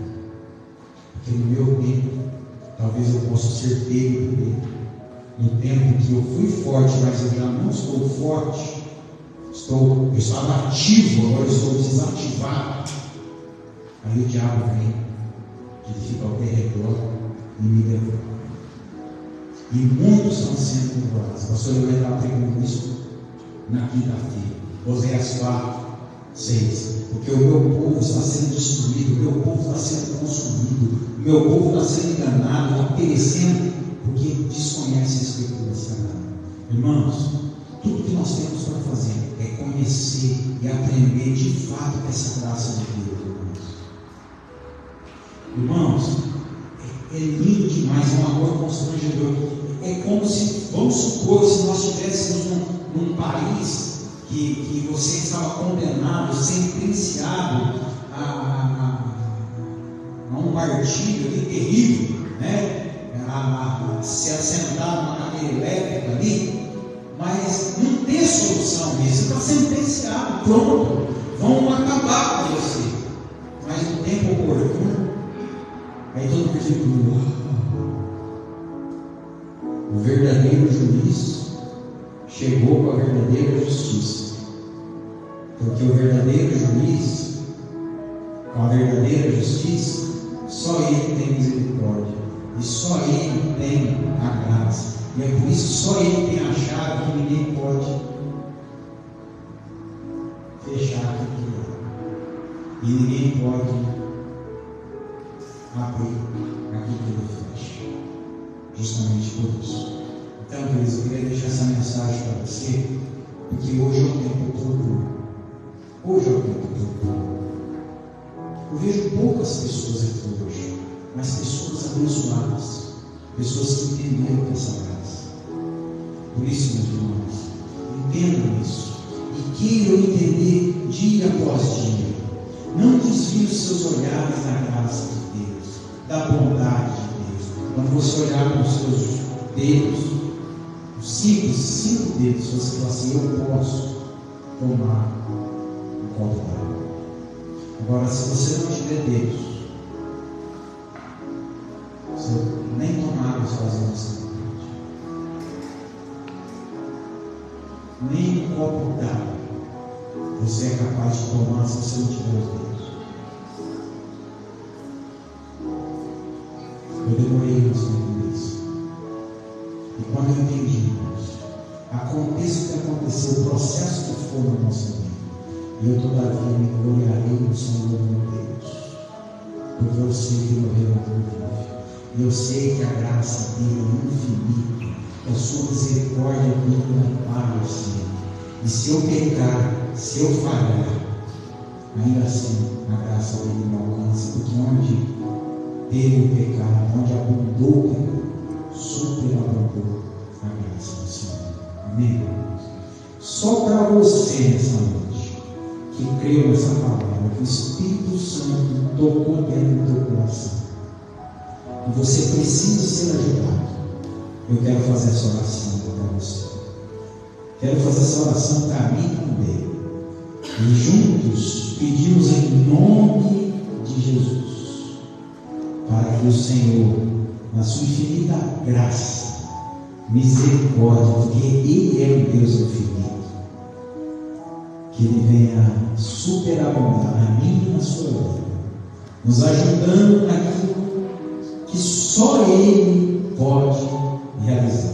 porque no meu tempo talvez eu possa ser pego por ele. No tempo que eu fui forte, mas eu já não estou forte, eu estava ativo, agora eu estou desativado. Aí o diabo vem, ele fica ao redor e me devora. E muitos estão sendo devorados. A pastora vai estar pregando isso na quinta-feira. Oséias 4:6. Porque o meu povo está sendo destruído, o meu povo está sendo consumido, o meu povo está sendo enganado, está perecendo, porque desconhece a Escritura Sagrada. Irmãos, tudo que nós temos para fazer é conhecer e aprender de fato essa graça de Deus, irmãos. É lindo demais, é um amor constrangedor. É como se, vamos supor, se nós estivéssemos num país que você estava condenado, sentenciado a um martírio ali terrível, né? A se assentar numa cadeira elétrica ali, mas não tem solução mesmo. Você está sentenciado, pronto, vão acabar com você. Mas no tempo oportuno, aí todo mundo fica, o verdadeiro juiz chegou com a verdadeira justiça. Porque o verdadeiro juiz, com a verdadeira justiça, só ele tem misericórdia. E só ele tem a graça. E é por isso que só ele tem a chave que ninguém pode fechar aquilo. E ninguém pode abrir aquilo que ele fecha. Justamente por isso. Então, queridos, eu queria deixar essa mensagem para você, porque hoje é o tempo todo. Hoje é o tempo todo. Eu vejo poucas pessoas aqui hoje, mas pessoas abençoadas, pessoas que entenderam essa graça. Por isso, meus irmãos, entendam isso e queiram entender dia após dia. Não desvie os seus olhares da graça de Deus, da bondade de Deus. Quando você olhar para os seus dedos, os cinco dedos, você fala assim: eu posso tomar um copo d'água. Agora, se você não tiver dedos, você nem tomar água sozinho você não pode. Nem um copo d'água você é capaz de tomar se você não tiver os dedos. Eu demorei uns minutos. E quando eu entendi isso, aconteça o que aconteceu, o processo que for na nossa vida, eu todavia me gloriarei no Senhor meu Deus, porque eu sei que o Redentor vive, e eu sei que a graça dele é infinita, a sua misericórdia dura para sempre. E se eu pecar, se eu falhar, ainda assim a graça dele me alcança, porque onde teve o pecado, onde abundou o pecado, superabundou a graça do Senhor. Amém, irmãos? Só para você nessa noite, que creu nessa palavra, que o Espírito Santo tocou dentro do teu coração, e você precisa ser ajudado, eu quero fazer essa oração para você. Quero fazer essa oração para mim também. E juntos pedimos em nome de Jesus, para que o Senhor, na sua infinita graça, misericórdia, porque Ele é um Deus infinito, que Ele venha superabundar na minha e na sua vida, nos ajudando naquilo que só Ele pode realizar.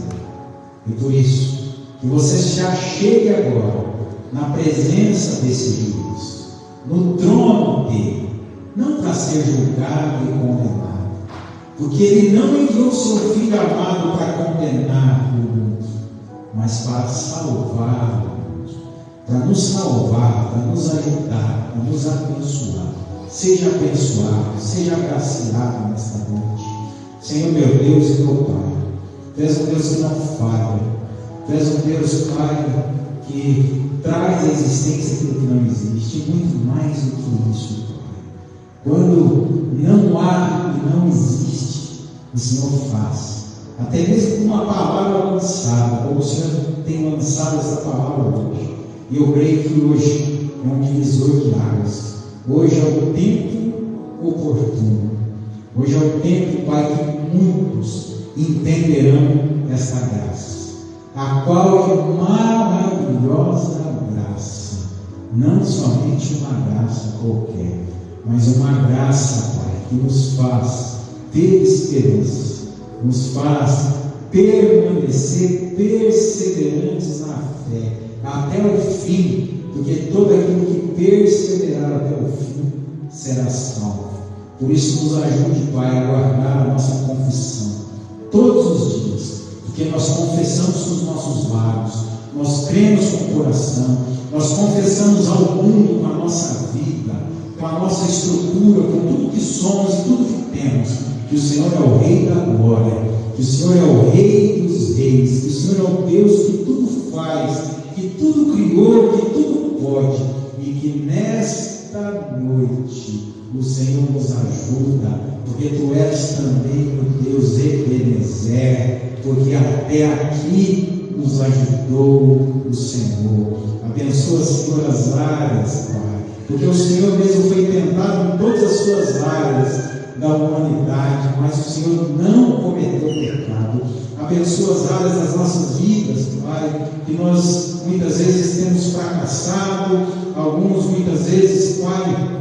E por isso, que você já chegue agora na presença desse juiz, no trono dele, não para ser julgado e condenado, porque Ele não enviou seu Filho amado para condenar o mundo, mas para salvar o mundo, para nos salvar, para nos ajudar, para nos abençoar. Seja abençoado, seja agraciado nesta noite, Senhor meu Deus e meu Pai. Tu és um Deus que não falha, Tu és um Deus, Pai, que traz à existência aquilo que não existe, muito mais do que isso, Pai. Quando não há e não existe, o Senhor faz. Até mesmo com uma palavra lançada, como o Senhor tem lançado essa palavra hoje. E eu creio que hoje é um divisor de águas. Hoje é o tempo oportuno. Hoje é o tempo, Pai, que muitos entenderão esta graça, a qual é maravilhosa graça. Não somente uma graça qualquer, mas uma graça, Pai, que nos faz ter esperança, nos faz permanecer perseverantes na fé até o fim, porque todo aquele que perseverar até o fim será salvo. Por isso nos ajude, Pai, a guardar a nossa confissão todos os dias, porque nós confessamos com os nossos lábios, nós cremos com o coração, nós confessamos ao mundo com a nossa vida, com a nossa estrutura, com tudo que somos e tudo que temos, que o Senhor é o Rei da glória, que o Senhor é o Rei dos reis, que o Senhor é o Deus que tudo faz, que tudo criou, que tudo pode, e que nesta noite o Senhor nos ajuda, porque Tu és também o Deus Ebenezer, porque até aqui nos ajudou o Senhor. Abençoa, Senhor, as áreas, Pai, porque o Senhor mesmo foi tentado em todas as suas áreas da humanidade, mas o Senhor não cometeu pecado. Abençoa as áreas das nossas vidas, Pai, que nós muitas vezes temos fracassado, alguns muitas vezes, Pai,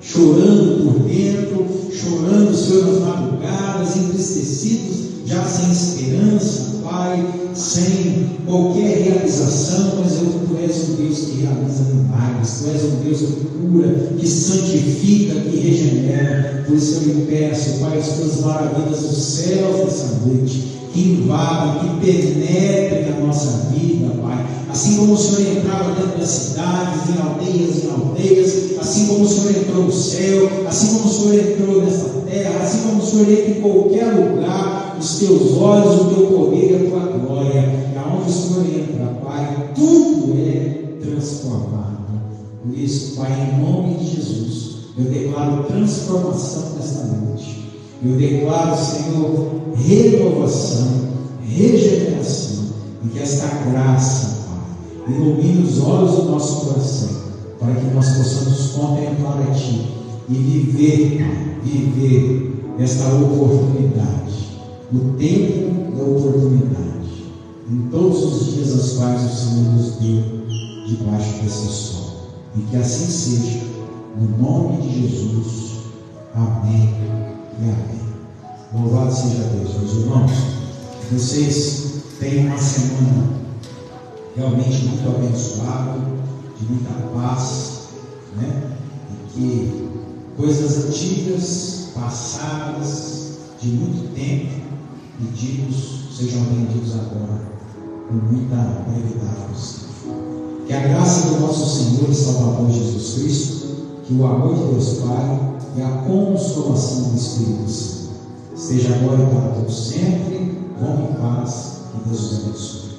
chorando por dentro, chorando, Senhor, nas madrugadas, entristecidos, já sem esperança, Pai, sem qualquer realização, mas Tu és um Deus que realiza milagres, Tu és um Deus que cura, que santifica, que regenera. Por isso eu lhe peço, Pai, as Tuas maravilhas dos céus nessa noite, que invadam, que penetrem na nossa vida, Pai. Assim como o Senhor entrava dentro das cidades, em aldeias, assim como o Senhor entrou no céu, assim como o Senhor entrou nessa terra, assim como o Senhor entra em qualquer lugar, os Teus olhos, o Teu poder e a Tua glória, e aonde o Senhor entra, Pai, tudo é transformado. Por isso, Pai, em nome de Jesus, eu declaro transformação nesta noite. Eu declaro, Senhor, renovação, regeneração, e que esta graça, Pai, ilumine os olhos do nosso coração, para que nós possamos contemplar a Ti e viver esta oportunidade, o tempo da oportunidade, em todos os dias aos quais o Senhor nos deu debaixo desse sol. E que assim seja, no nome de Jesus. Amém e amém. Louvado seja Deus, meus irmãos. Vocês têm uma semana realmente muito abençoada, de muita paz, né? E que coisas antigas, passadas, de muito tempo, pedidos, sejam atendidos agora, com muita brevidade possível. Que a graça do nosso Senhor e Salvador Jesus Cristo, que o amor de Deus Pai e a consolação do Espírito Santo esteja agora e para todos sempre. Vão em paz, que Deus os abençoe.